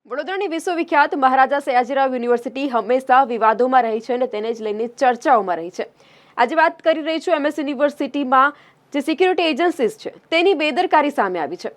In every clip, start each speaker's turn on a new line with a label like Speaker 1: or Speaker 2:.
Speaker 1: વડોદરાની વિશ્વવિખ્યાત મહારાજા સયાજીરાવ યુનિવર્સિટી હંમેશા વિવાદોમાં રહી છે અને તેને જ લઈને ચર્ચાઓમાં રહી છે. આજે વાત કરી રહી છું એમએસ યુનિવર્સિટીમાં જે સિક્યુરિટી એજન્સીઝ છે તેની બેદરકારી સામે આવી છે.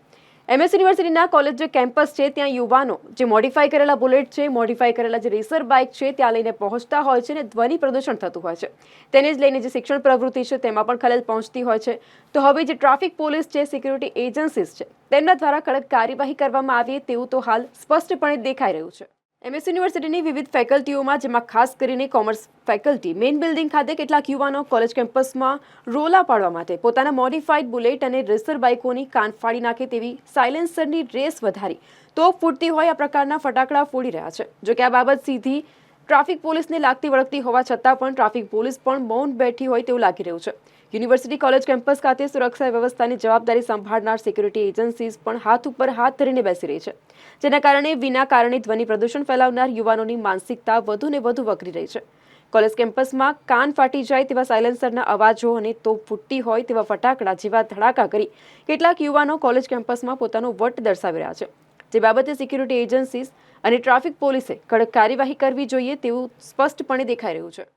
Speaker 1: એમએસ યુનિવર્સિટીના કોલેજ જે કેમ્પસ છે ત્યાં યુવાનો જે મોડિફાઈ કરેલા બુલેટ છે, મોડિફાઈ કરેલા જે રેસર બાઇક છે ત્યાં લઈને પહોંચતા હોય છે અને ધ્વનિ પ્રદૂષણ થતું હોય છે. તેને જ લઈને જે શિક્ષણ પ્રવૃત્તિ છે તેમાં પણ ખલેલ પહોંચતી હોય છે. તો હવે જે ટ્રાફિક પોલીસ છે, સિક્યુરિટી એજન્સીઝ છે તેમના દ્વારા કડક કાર્યવાહી કરવામાં આવે તેવું તો હાલ સ્પષ્ટપણે દેખાઈ રહ્યું છે. એમએસ યુનિવર્સિટીની વિવિધ ફેકલ્ટીઓમાં જેમાં ખાસ કરીને કોમર્સ ફેકલ્ટી મેઇન બિલ્ડિંગ ખાતે કેટલાક યુવાનો કોલેજ કેમ્પસમાં રોલા પાડવા માટે પોતાના મોડિફાઈડ બુલેટ અને રેસર બાઇકોની કાન ફાડી નાખે તેવી સાયલેન્સરની રેસ વધારી તોપ ફૂટતી હોય આ પ્રકારના ફટાકડા ફોડી રહ્યા છે. જોકે આ બાબત સીધી ટ્રાફિક પોલીસને લાગતી વળગતી હોવા છતાં પણ ટ્રાફિક પોલીસ પણ મૌન બેઠી હોય તેવું લાગી રહ્યું છે. યુનિવર્સિટી કોલેજ કેમ્પસ ખાતે સુરક્ષા વ્યવસ્થાની જવાબદારી સંભાળનાર સિક્યુરિટી એજન્સીઝ પણ હાથ ઉપર હાથ ધરીને બેસી રહી છે, જેના કારણે વિના કારણે ધ્વનિ પ્રદૂષણ ફેલાવનાર યુવાનોની માનસિકતા વધુ ને વધુ વકરી રહી છે. કોલેજ કેમ્પસમાં કાન ફાટી જાય તેવા સાયલેન્સરના અવાજો અને તોપ ફૂટતી હોય તેવા ફટાકડા જેવા ધડાકા કરી કેટલાક યુવાનો કોલેજ કેમ્પસમાં પોતાનો વટ દર્શાવી રહ્યા છે. જે બાબતે સિક્યુરિટી એજન્સીઝ અને ટ્રાફિક પોલીસે કડક કાર્યવાહી કરવી જોઈએ તેવું સ્પષ્ટપણે દેખાઈ રહ્યું છે.